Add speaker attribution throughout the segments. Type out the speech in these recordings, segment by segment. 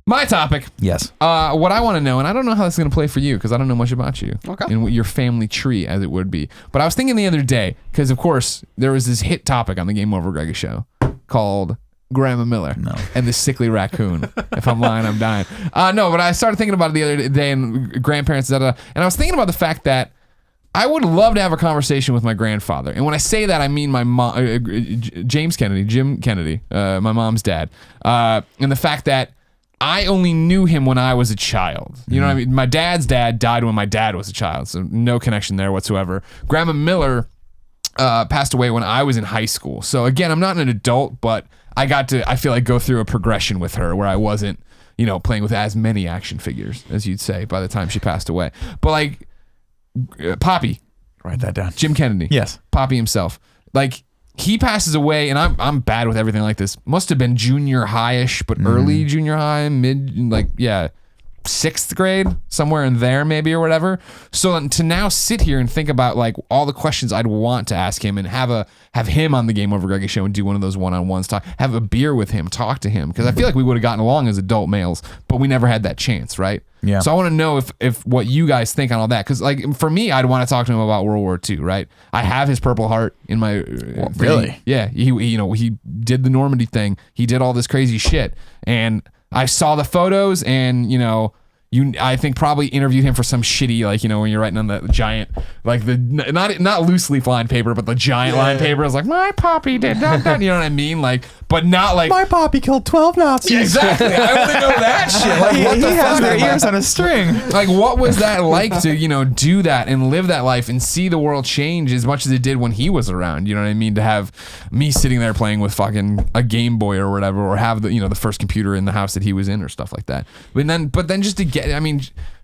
Speaker 1: My topic.
Speaker 2: Yes.
Speaker 1: What I want to know, and I don't know how this is going to play for you because I don't know much about you.
Speaker 3: Okay.
Speaker 1: And your family tree, as it would be. But I was thinking the other day, because of course, there was this hit topic on the Game Over Greggy show called Grandma Miller and the sickly raccoon. If I'm lying, I'm dying. No, but I started thinking about it the other day and grandparents, and I was thinking about the fact that I would love to have a conversation with my grandfather. And when I say that, I mean my mom, Jim Kennedy, my mom's dad. And the fact that I only knew him when I was a child. You know what I mean? My dad's dad died when my dad was a child, so no connection there whatsoever. Grandma Miller passed away when I was in high school. So again, I'm not an adult, but I got to, I feel like, go through a progression with her where I wasn't, playing with as many action figures, as you'd say, by the time she passed away. But like, Poppy.
Speaker 2: Write that down.
Speaker 1: Jim Kennedy.
Speaker 2: Yes.
Speaker 1: Poppy himself. Like, he passes away, and I'm bad with everything like this. Must have been junior high-ish, but early junior high, sixth grade, somewhere in there maybe or whatever. So to now sit here and think about like all the questions I'd want to ask him and have him on the Game Over Greggy show and do one of those one-on-ones, have a beer with him, talk to him, because I feel like we would have gotten along as adult males, but we never had that chance, right?
Speaker 2: Yeah.
Speaker 1: So I want to know if what you guys think on all that, because like for me, I'd want to talk to him about World War II, right? I have his Purple Heart in my
Speaker 2: really?
Speaker 1: Yeah, he did the Normandy thing. He did all this crazy shit, and I saw the photos, and I think probably interviewed him for some shitty, when you're writing on the giant, like the not loose leaf line paper, but the giant line paper. I was like, my poppy did that. You know what I mean? Like, but not like
Speaker 2: my poppy killed 12 Nazis.
Speaker 1: Yeah, exactly. I only know that shit. Like, what the
Speaker 2: he has
Speaker 1: fuck?
Speaker 2: their ears on a string.
Speaker 1: Like, what was that like to do that and live that life and see the world change as much as it did when he was around? You know what I mean? To have me sitting there playing with fucking a Game Boy or whatever, or have the first computer in the house that he was in or stuff like that. But then just to get,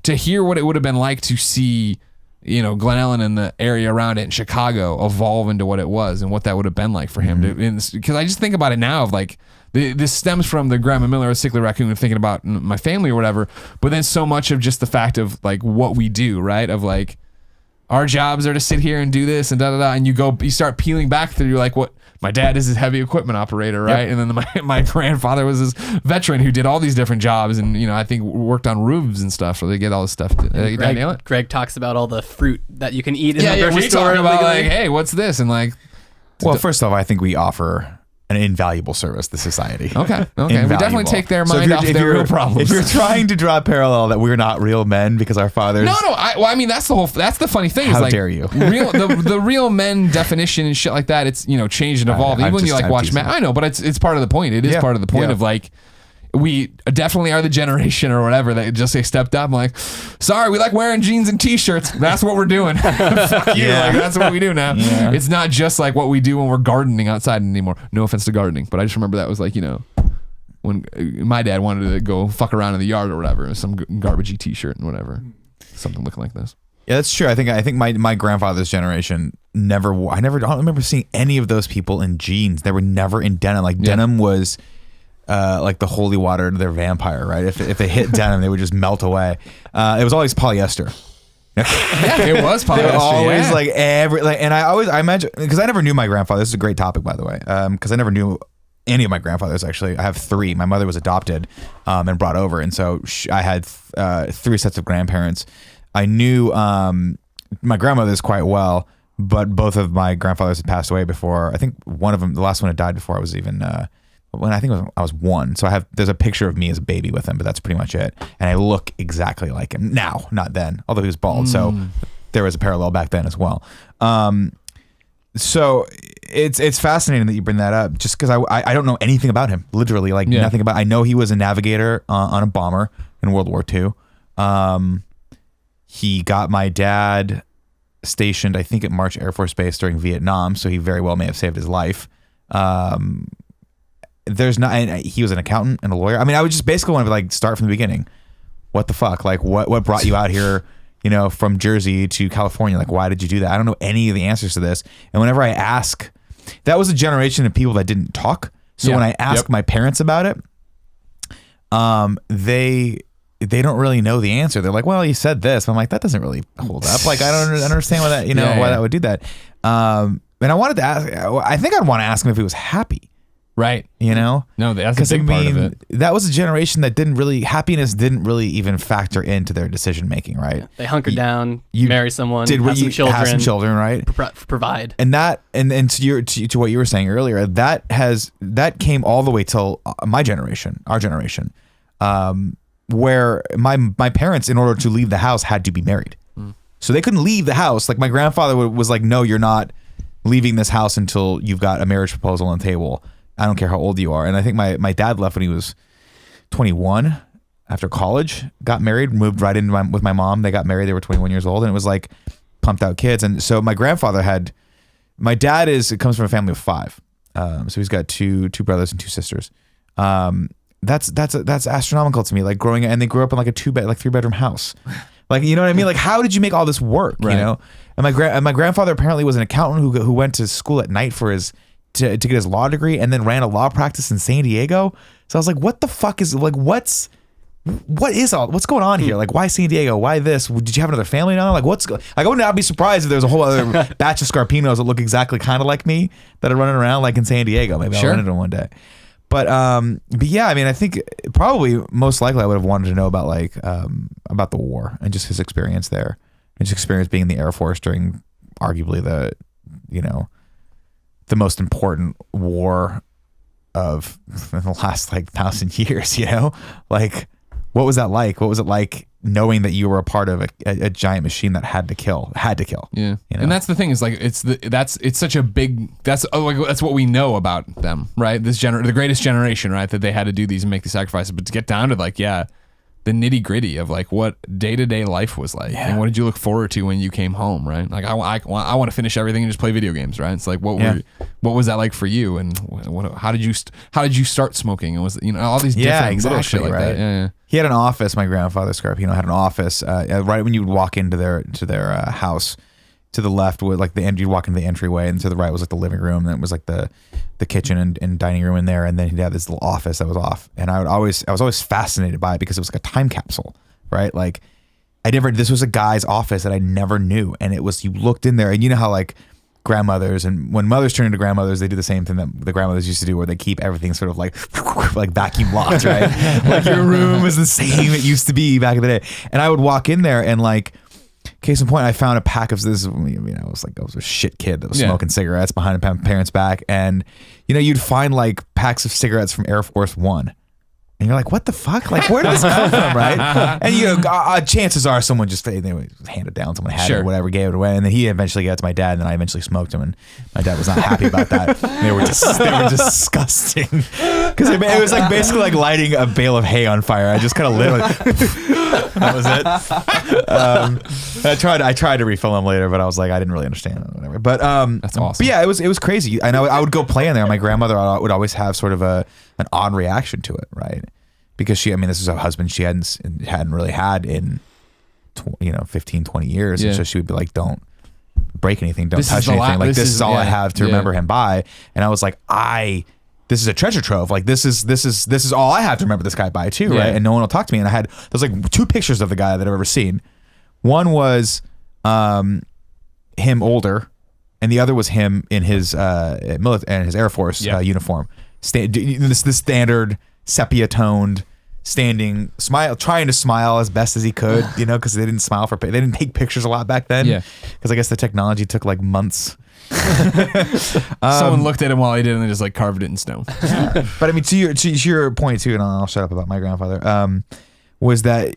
Speaker 1: to hear what it would have been like to see, Glen Ellen and the area around it in Chicago evolve into what it was and what that would have been like for him. Because I just think about it now of like, this stems from the Grandma Miller or Sickly Raccoon and thinking about my family or whatever, but then so much of just the fact of like what we do, right? Of like, our jobs are to sit here and do this and and you start peeling back through like what my dad is his heavy equipment operator, right? Yep. And then my grandfather was this veteran who did all these different jobs and I think worked on roofs and stuff, so they get all this stuff. Did I nail it?
Speaker 3: Greg talks about all the fruit that you can eat in the
Speaker 1: grocery
Speaker 3: grocery store.
Speaker 1: Talk about like, hey, what's this? And like,
Speaker 2: well, first off, I think we offer an invaluable service to society.
Speaker 1: Okay. We definitely take their mind off their real problems.
Speaker 2: If you're trying to draw a parallel that we're not real men because our fathers...
Speaker 1: No. That's the funny thing.
Speaker 2: How dare you?
Speaker 1: The real men definition and shit like that, it's, changed and evolved. Even when you like watch men. I know, but it's part of the point. It is part of the point of like, we definitely are the generation or whatever that just stepped up. I'm like, sorry, we like wearing jeans and t-shirts. That's what we're doing. Fuck you. Like, that's what we do now. Yeah. It's not just like what we do when we're gardening outside anymore. No offense to gardening, but I just remember that was like, when my dad wanted to go fuck around in the yard or whatever, some garbagey t-shirt and whatever, something looking like this.
Speaker 2: Yeah, that's true. I think my grandfather's generation I don't remember seeing any of those people in jeans. They were never in denim. Like denim was like the holy water to their vampire, right? If they hit denim, they would just melt away. It was always polyester.
Speaker 1: It was polyester.
Speaker 2: They were always and I imagine, because I never knew my grandfather. This is a great topic, by the way, because I never knew any of my grandfathers. Actually, I have three. My mother was adopted and brought over, and so I had three sets of grandparents. I knew my grandmothers quite well, but both of my grandfathers had passed away before. I think one of them, the last one, had died before I was even. I was one. So there's a picture of me as a baby with him, but that's pretty much it. And I look exactly like him now, not then, although he was bald. So there was a parallel back then as well. So it's fascinating that you bring that up, just because I don't know anything about him, literally, nothing about. I know he was a navigator on a bomber in World War II. He got my dad stationed, I think, at March Air Force Base during Vietnam, so he very well may have saved his life. He was an accountant and a lawyer. I would just basically want to start from the beginning. What the fuck? Like, what brought you out here, from Jersey to California? Like, why did you do that? I don't know any of the answers to this. And whenever I ask, that was a generation of people that didn't talk. So when I ask my parents about it, they don't really know the answer. They're like, well, you said this. I'm like, that doesn't really hold up. Like, I don't understand why that, why that would do that. And I wanted to ask, I think I'd want to ask him if he was happy.
Speaker 1: Right.
Speaker 2: You know?
Speaker 1: No, that's a big part of it.
Speaker 2: That was a generation that happiness didn't really even factor into their decision making, right?
Speaker 3: They hunkered down,
Speaker 2: you
Speaker 3: marry someone,
Speaker 2: did
Speaker 3: have some children,
Speaker 2: right?
Speaker 3: Provide.
Speaker 2: And that, and to what you were saying earlier, that came all the way till our generation, where my parents, in order to leave the house, had to be married. So they couldn't leave the house. Like my grandfather was like, no, you're not leaving this house until you've got a marriage proposal on the table. I don't care how old you are. And I think my dad left when he was 21 after college, got married, moved right in with my mom. They got married. They were 21 years old, and it was like pumped out kids. And so my grandfather my dad comes from a family of 5. So he's got two brothers and 2 sisters. That's astronomical to me. Like growing, and they grew up in like a 3-bedroom house. Like, you know what I mean? Like, how did you make all this work? Right. You know? And my grandfather apparently was an accountant who went to school at night to get his law degree, and then ran a law practice in San Diego. So I was like, what the fuck is, like, what's going on here? Like, why San Diego? Why this? Did you have another family now? Like, I would not be surprised if there's a whole other batch of Scarpinos that look exactly kind of like me that are running around like in San Diego. Maybe I'll run into them one day. But yeah, I mean, I think probably most likely I would have wanted to know about about the war and just his experience there, and his experience being in the Air Force during arguably the most important war of the last like 1,000 years, you know? Like, what was that like? What was it like knowing that you were a part of a giant machine that had to kill? Yeah. You know?
Speaker 1: And that's the thing, is like, it's such a big, that's what we know about them, right? The greatest generation, right? That they had to do these and make the sacrifices, but to get down to like, the nitty gritty of like what day-to-day life was like, and what did you look forward to when you came home, right? Like I want to finish everything and just play video games, right? It's like what was that like for you, and how did you start smoking? And was all these different little shit like
Speaker 2: right?
Speaker 1: that. Yeah.
Speaker 2: He had an office. My grandfather Scarpino had an office right when you would walk into their house. To the left was like you'd walk into the entryway, and to the right was like the living room, and then it was like the kitchen and dining room in there, and then he'd have this little office that was off. And I was always fascinated by it because it was like a time capsule, right? Like this was a guy's office that I never knew, and it was, you looked in there, and you know how like grandmothers, and when mothers turn into grandmothers, they do the same thing that the grandmothers used to do, where they keep everything sort of like vacuum locked, right? Like your room is the same it used to be back in the day. And I would walk in there, and like, case in point, I found a pack of this. I was a shit kid that was smoking cigarettes behind my parents' back, and you'd find like packs of cigarettes from Air Force One, and you're like, what the fuck? Like, where did this come from, right? And chances are someone just they would hand it down, someone had it or whatever, gave it away, and then he eventually got it to my dad, and then I eventually smoked them, and my dad was not happy about that. They were disgusting because it was like basically like lighting a bale of hay on fire. I just kind of lit it. That was it. I tried to refill them later, but I was like, I didn't really understand it or whatever. But
Speaker 1: that's awesome.
Speaker 2: But yeah, it was crazy. I know I would go play in there. My grandmother would always have sort of an odd reaction to it, right? Because this is a husband she hadn't really had in 15, 20 years. And so she would be like, don't break anything, don't touch anything. Like this is all I have to remember him by. And I was like, this is a treasure trove. Like this is all I have to remember this guy by too, right? And no one will talk to me. And there's like 2 pictures of the guy that I've ever seen. One was him older, and the other was him in his his Air Force uniform. This standard sepia toned, standing, trying to smile as best as he could, because they didn't take pictures a lot back then. Yeah, because I guess the technology took like months.
Speaker 1: Someone looked at him while he did, and they just like carved it in stone.
Speaker 2: But I mean, to your point too, and I'll shut up about my grandfather. Was that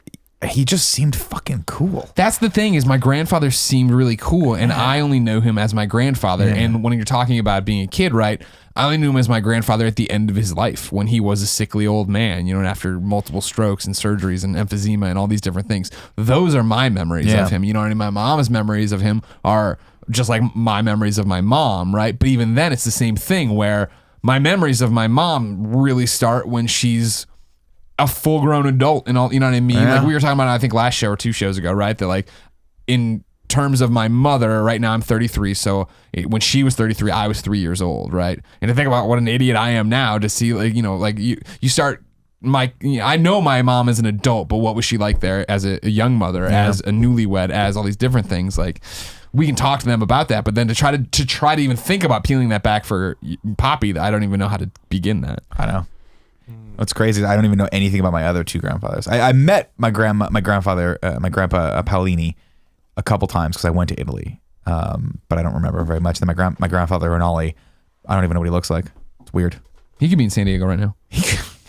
Speaker 2: he just seemed fucking cool.
Speaker 1: That's the thing, is my grandfather seemed really cool, and I only know him as my grandfather. And when you're talking about being a kid, right? I only knew him as my grandfather at the end of his life, when he was a sickly old man, and after multiple strokes and surgeries and emphysema and all these different things. Those are my memories of him. My mom's memories of him are just like my memories of my mom, right? But even then, it's the same thing, where my memories of my mom really start when she's a full-grown adult and all, you know what I mean? Like we were talking about, I think last show or 2 shows ago, right? That like in terms of my mother, right now I'm 33, so when she was 33, I was 3 years old, right? And to think about what an idiot I am now, to see like, you start I know my mom is an adult, but what was she like there as a young mother, as a newlywed, as all these different things? Like, we can talk to them about that, but then to try to even think about peeling that back for Poppy, I don't even know how to begin that.
Speaker 2: I know. What's crazy is I don't even know anything about my other two grandfathers. I met my grandfather, my grandpa Paolini, a couple times because I went to Italy, but I don't remember very much. Then my grandfather Rinaldi, I don't even know what he looks like. It's weird.
Speaker 1: He could be in San Diego right now.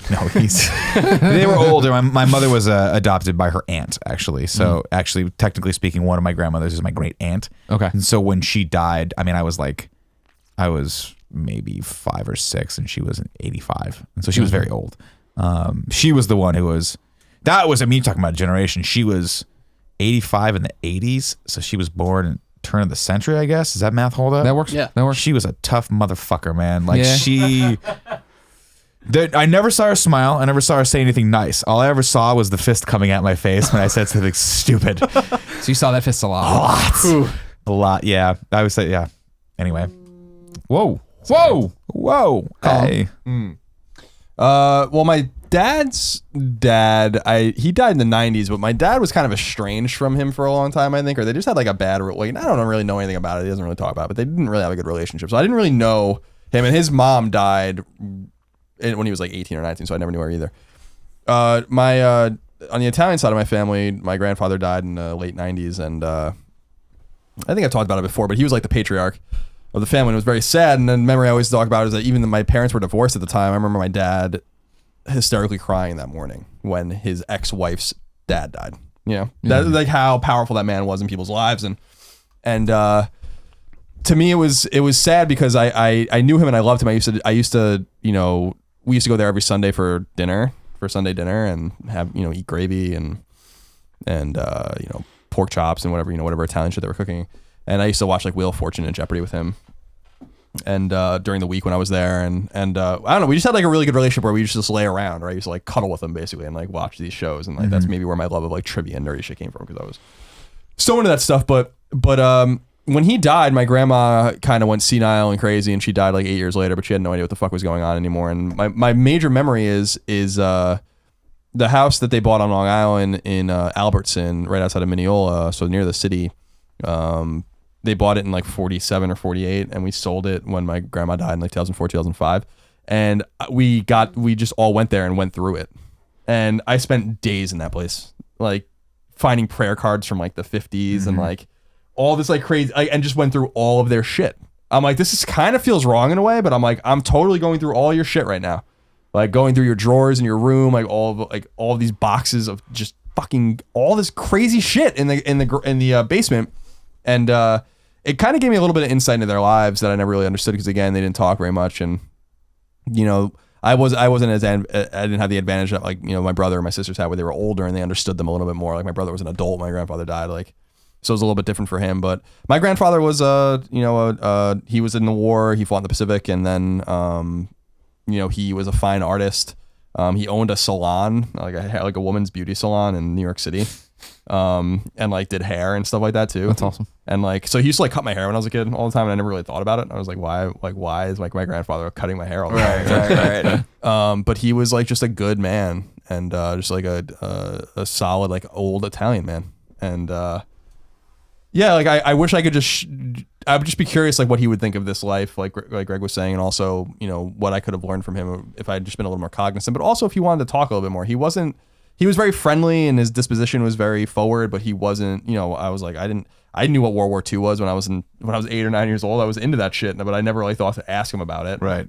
Speaker 2: No, they were older. My mother was adopted by her aunt, actually. So actually, technically speaking, one of my grandmothers is my great aunt.
Speaker 1: Okay.
Speaker 2: And so when she died, I mean, I was maybe 5 or 6 and she was 85. And so she was very old. She was the one who was, I mean, talking about a generation. She was 85 in the 80s. So she was born in turn of the century, I guess. Does that math hold up?
Speaker 1: That works. Yeah, that works.
Speaker 2: She was a tough motherfucker, man. Like I never saw her smile. I never saw her say anything nice. All I ever saw was the fist coming at my face when I said something stupid.
Speaker 1: So you saw that fist a lot.
Speaker 2: A lot, yeah. I would say, yeah. Anyway.
Speaker 1: Whoa.
Speaker 2: Hey.
Speaker 4: Well, my dad's dad, he died in the 90s, but my dad was kind of estranged from him for a long time, I think, or they just had like a bad, like, I don't really know anything about it. He doesn't really talk about it, but they didn't really have a good relationship. So I didn't really know him, and his mom died when he was like 18 or 19, so I never knew her either. On the Italian side of my family, my grandfather died in the late 90s, and I think I talked about it before, but he was like the patriarch of the family, and it was very sad. And then memory I always talk about is that even though my parents were divorced at the time, I remember my dad hysterically crying that morning when his ex-wife's dad died. You know, that's like how powerful that man was in people's lives, and to me it was sad because I knew him and I loved him. I used to you know, we used to go there every Sunday for Sunday dinner and have, you know, eat gravy and you know, pork chops and whatever Italian shit they were cooking. And I used to watch like Wheel of Fortune and Jeopardy with him. And during the week when I was there, and I don't know, we just had like a really good relationship where we used to just lay around, right? I used to like cuddle with him basically and like watch these shows, and like that's maybe where my love of like trivia and nerdy shit came from, because I was so into that stuff. But when he died, my grandma kind of went senile and crazy, and she died like 8 years later, but she had no idea what the fuck was going on anymore. And my major memory is the house that they bought on Long Island in Albertson, right outside of Mineola, so near the city. They bought it in like 47 or 48, and we sold it when my grandma died in like 2004, 2005. And we just all went there and went through it. And I spent days in that place, like finding prayer cards from like the 50s and like all this like crazy, and just went through all of their shit. I'm like, this is kind of feels wrong in a way, but I'm like, I'm totally going through all your shit right now. Like going through your drawers in your room, like all of these boxes of just fucking all this crazy shit in the basement. And it kind of gave me a little bit of insight into their lives that I never really understood, because again, they didn't talk very much, and you know, I didn't have the advantage that like, you know, my brother and my sisters had, where they were older and they understood them a little bit more. Like my brother was an adult, my grandfather died, like, so it was a little bit different for him. But my grandfather was he was in the war, he fought in the Pacific, and then you know, he was a fine artist. He owned a salon, like a woman's beauty salon in New York City. And like did hair and stuff like that too.
Speaker 1: That's awesome.
Speaker 4: And like, so he used to like cut my hair when I was a kid all the time, and I never really thought about it. I was like, why is like my grandfather cutting my hair all the time? Right. But he was like just a good man, and just like a solid like old Italian man. And yeah, like I wish I could I would just be curious like what he would think of this life, like Greg was saying, and also, you know, what I could have learned from him if I had just been a little more cognizant. But also if he wanted to talk a little bit more. He was very friendly and his disposition was very forward, but he wasn't, you know, I was like, I knew what World War II was when I was 8 or 9 years old. I was into that shit, but I never really thought to ask him about it.
Speaker 2: Right.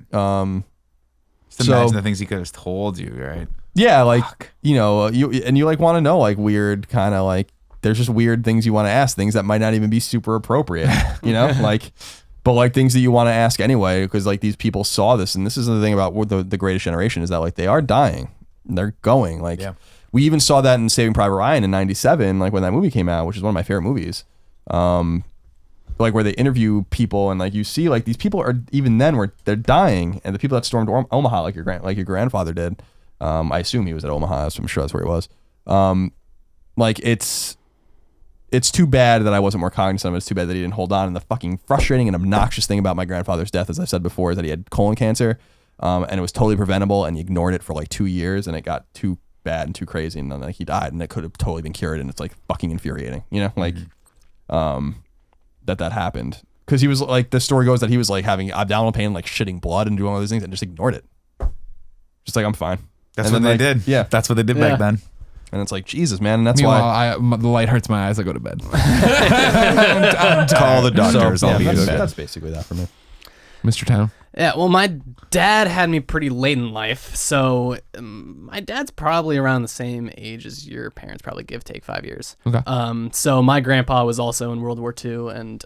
Speaker 2: Just imagine the things he could have told you, right?
Speaker 4: Yeah, like, you know, you like want to know like weird kind of like, there's just weird things you want to ask, things that might not even be super appropriate, you know, like, but like things that you want to ask anyway, because like these people saw this, and this is the thing about the Greatest Generation, is that like they are dying, they're going, like. Yeah. We even saw that in Saving Private Ryan in '97, like when that movie came out, which is one of my favorite movies. Like where they interview people, and like you see like these people are even then where they're dying, and the people that stormed Omaha, like your grandfather did. I assume he was at Omaha, so I'm sure that's where he was. Like it's too bad that I wasn't more cognizant of it. It's too bad that he didn't hold on. And the fucking frustrating and obnoxious thing about my grandfather's death, as I said before, is that he had colon cancer. and it was totally preventable, and he ignored it for like 2 years, and it got too bad and too crazy, and then like he died, and it could have totally been cured, and it's like fucking infuriating, you know, like that happened because he was like, the story goes that he was like having abdominal pain, like shitting blood and doing all those things, and just ignored it, just like, I'm fine.
Speaker 2: That's
Speaker 4: and
Speaker 2: what
Speaker 4: then,
Speaker 2: they
Speaker 4: like,
Speaker 2: did.
Speaker 4: Yeah,
Speaker 2: That's what they did back then.
Speaker 4: and it's like, Jesus, man, and that's
Speaker 1: Meanwhile,
Speaker 4: why
Speaker 1: the light hurts my eyes. I go to bed.
Speaker 2: Call the doctors.
Speaker 4: yeah,
Speaker 2: I'll be in
Speaker 4: that's,
Speaker 2: bed.
Speaker 4: that's basically that for me.
Speaker 1: Mr. Town.
Speaker 3: Yeah, well, my dad had me pretty late in life, so my dad's probably around the same age as your parents, probably give take 5 years.
Speaker 1: Okay.
Speaker 3: So my grandpa was also in World War II, and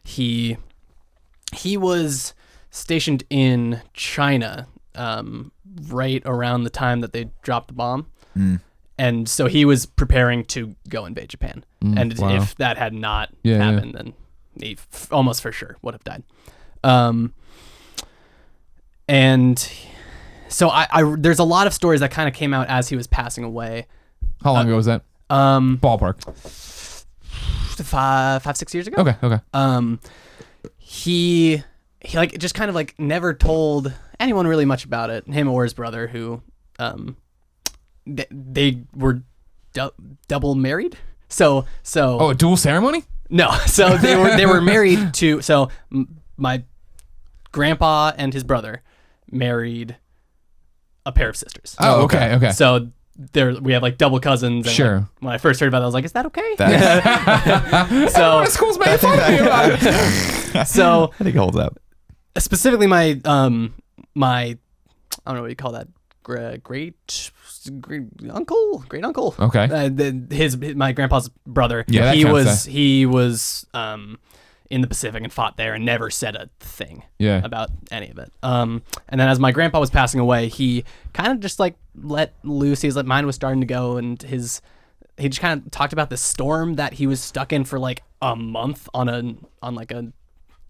Speaker 3: he was stationed in China right around the time that they dropped the bomb. And so he was preparing to go invade Japan. And
Speaker 1: wow.
Speaker 3: if that had not
Speaker 1: Yeah, yeah.
Speaker 3: happened, then he almost for sure would have died. And so I there's a lot of stories that kind of came out as he was passing away.
Speaker 1: How long ago was that? Ballpark.
Speaker 3: 5-6 years ago.
Speaker 1: Okay.
Speaker 3: He like just kind of like never told anyone really much about it. Him or his brother, who they were double married. So
Speaker 1: Oh, a dual ceremony?
Speaker 3: no, so they were married to. So my grandpa and his brother married a pair of sisters.
Speaker 1: Oh, okay.
Speaker 3: So we have like double cousins. And
Speaker 1: Sure.
Speaker 3: like, when I first heard about that, I was like, "Is that okay?"
Speaker 1: Everyone at school's making fun of you.
Speaker 3: So
Speaker 2: I think it holds up.
Speaker 3: specifically, my I don't know what you call that, great uncle.
Speaker 1: Okay.
Speaker 3: My grandpa's brother.
Speaker 1: Yeah, that counts,
Speaker 3: he was in the Pacific and fought there and never said a thing
Speaker 1: Yeah.
Speaker 3: about any of it. And then as my grandpa was passing away, he kind of just like let loose. He's like, mine was starting to go, and he just kind of talked about the storm that he was stuck in for like a month on like a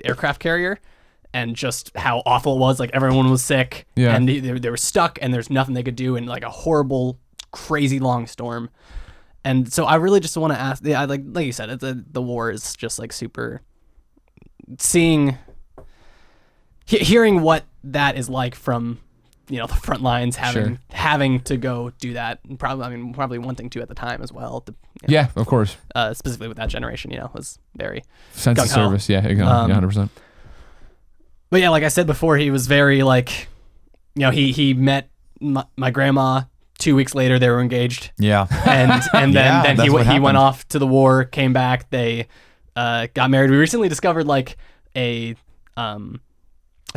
Speaker 3: aircraft carrier, and just how awful it was. Like everyone was sick,
Speaker 1: Yeah.
Speaker 3: and they were stuck, and there's nothing they could do in like a horrible, crazy long storm. And so I really just want to ask, yeah, like you said, the war is just like super. Hearing what that is like from, the front lines, having to go do that, and probably wanting to at the time as well.
Speaker 1: Yeah, of course.
Speaker 3: Specifically with that generation, was very
Speaker 1: Sense of
Speaker 3: gung-ho.
Speaker 1: service. Yeah, 100%.
Speaker 3: But yeah, like I said before, he was very like, he met my grandma. 2 weeks later, they were engaged.
Speaker 2: Yeah.
Speaker 3: And
Speaker 2: Yeah,
Speaker 3: then
Speaker 2: that's what
Speaker 3: he
Speaker 2: happened.
Speaker 3: went off to the war, came back. They got married. We recently discovered like a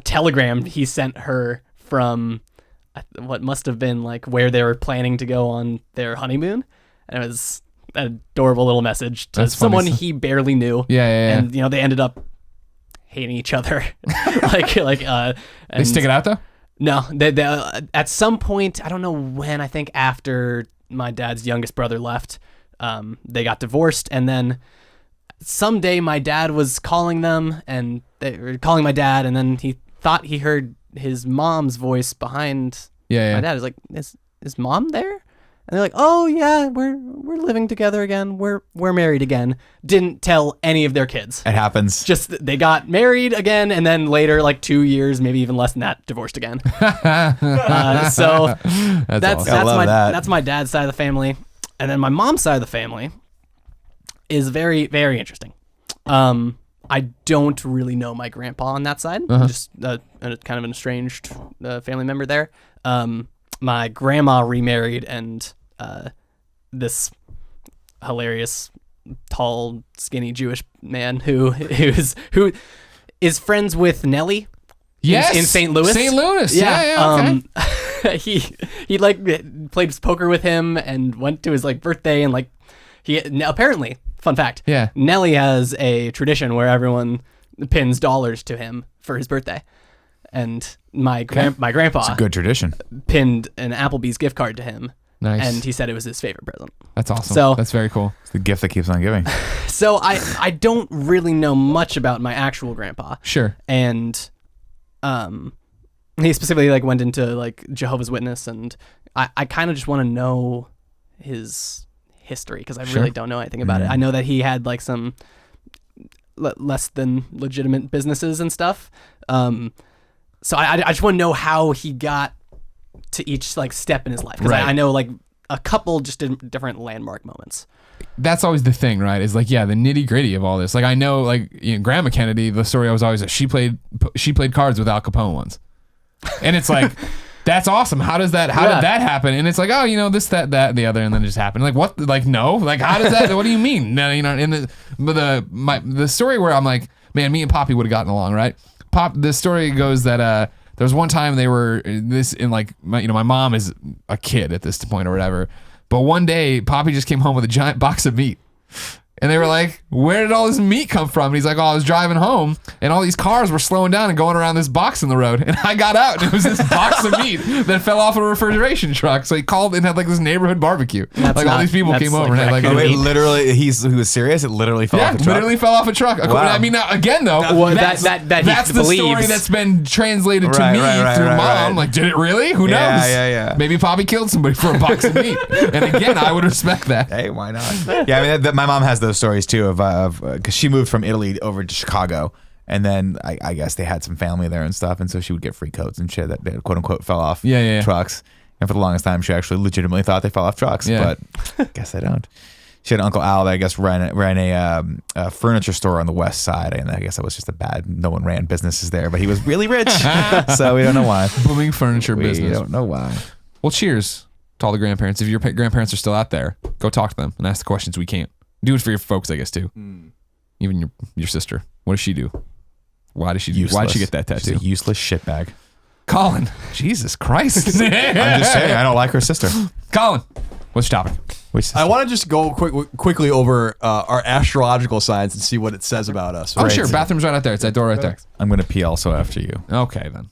Speaker 3: telegram he sent her from what must have been like where they were planning to go on their honeymoon, and it was an adorable little message to
Speaker 1: That's funny
Speaker 3: someone
Speaker 1: stuff.
Speaker 3: he barely knew.
Speaker 1: Yeah.
Speaker 3: And they ended up hating each other.
Speaker 1: They stick it out though?
Speaker 3: No, they at some point, I don't know when, I think after my dad's youngest brother left, they got divorced, and then someday my dad was calling them, and they were calling my dad, and then he thought he heard his mom's voice behind
Speaker 1: Yeah.
Speaker 3: my dad. He was like, is mom there? And they're like, oh yeah, we're living together again. We're married again. Didn't tell any of their kids.
Speaker 2: It happens.
Speaker 3: Just they got married again, and then later, like 2 years, maybe even less than that, divorced again. So
Speaker 1: That's awesome.
Speaker 2: I love that.
Speaker 3: that's my dad's side of the family, and then my mom's side of the family is very, very interesting. I don't really know my grandpa on that side. Just kind of an estranged family member there. My grandma remarried, and this hilarious, tall, skinny Jewish man who is friends with Nelly.
Speaker 1: Yes.
Speaker 3: In St. Louis.
Speaker 1: St. Louis. Yeah. Okay.
Speaker 3: He like played poker with him and went to his like birthday, and like he apparently, fun fact.
Speaker 1: Yeah.
Speaker 3: Nelly has a tradition where everyone pins dollars to him for his birthday. And my grandpa
Speaker 2: It's a good tradition.
Speaker 3: pinned an Applebee's gift card to him.
Speaker 1: Nice.
Speaker 3: And he said it was his favorite present.
Speaker 1: That's awesome.
Speaker 3: So-
Speaker 1: That's very cool.
Speaker 2: It's the gift that keeps on giving.
Speaker 3: So I don't really know much about my actual grandpa.
Speaker 1: Sure.
Speaker 3: And he specifically like went into like Jehovah's Witness, and I kind of just want to know his history, because I really don't know anything about it. I know that he had like some less than legitimate businesses and stuff. So I just want to know how he got to each like step in his life, because
Speaker 1: Right.
Speaker 3: I know like a couple just different landmark moments.
Speaker 1: That's always the thing, right? Is like, yeah, the nitty gritty of all this. Like I know, like Grandma Kennedy, the story I was always she played cards with Al Capone once, and it's like. That's awesome. How did that happen? And it's like, oh, this, that, the other, and then it just happened. Like what? Like no. Like how does that? What do you mean? No, in the story where I'm like, man, me and Poppy would have gotten along, right? The story goes that there was one time they were my mom is a kid at this point or whatever, but one day Poppy just came home with a giant box of meat. And they were like, where did all this meat come from? And he's like, oh, I was driving home and all these cars were slowing down and going around this box in the road. And I got out and it was this box of meat that fell off a refrigeration truck. So he called and had like this neighborhood barbecue. All these people came over and had like,
Speaker 2: wait, literally, he was serious? It literally fell off a truck?
Speaker 1: literally fell off a truck.
Speaker 2: Wow.
Speaker 1: I mean, now, again, though, that's the story that's been translated to me through mom.
Speaker 2: Right.
Speaker 1: Like, did it really? Who knows?
Speaker 2: Yeah.
Speaker 1: Maybe Poppy killed somebody for a box of meat. And again, I would respect that.
Speaker 2: Hey, why not? Yeah, I mean, my mom has those stories too of because she moved from Italy over to Chicago, and then I guess they had some family there and stuff, and so she would get free coats and shit that they, quote unquote fell off trucks. And for the longest time, she actually legitimately thought they fell off trucks, but I guess they don't. She had an Uncle Al that I guess ran a furniture store on the west side, and I guess that was just no one ran businesses there, but he was really rich, so we don't know why.
Speaker 1: Booming furniture business.
Speaker 2: We don't know why.
Speaker 1: Well, cheers to all the grandparents. If your grandparents are still out there, go talk to them and ask the questions we can't. Do it for your folks, I guess, too. Even your sister. What does she do? Why did she get that tattoo?
Speaker 2: She's a useless shitbag.
Speaker 1: Colin. Jesus Christ.
Speaker 2: I'm just saying, I don't like her sister.
Speaker 1: Colin, what's your topic?
Speaker 4: I want to just go quickly over our astrological signs and see what it says about us.
Speaker 1: Oh, sure. Bathroom's right out there. It's that door right there.
Speaker 2: I'm going to pee also after you.
Speaker 1: Okay, then.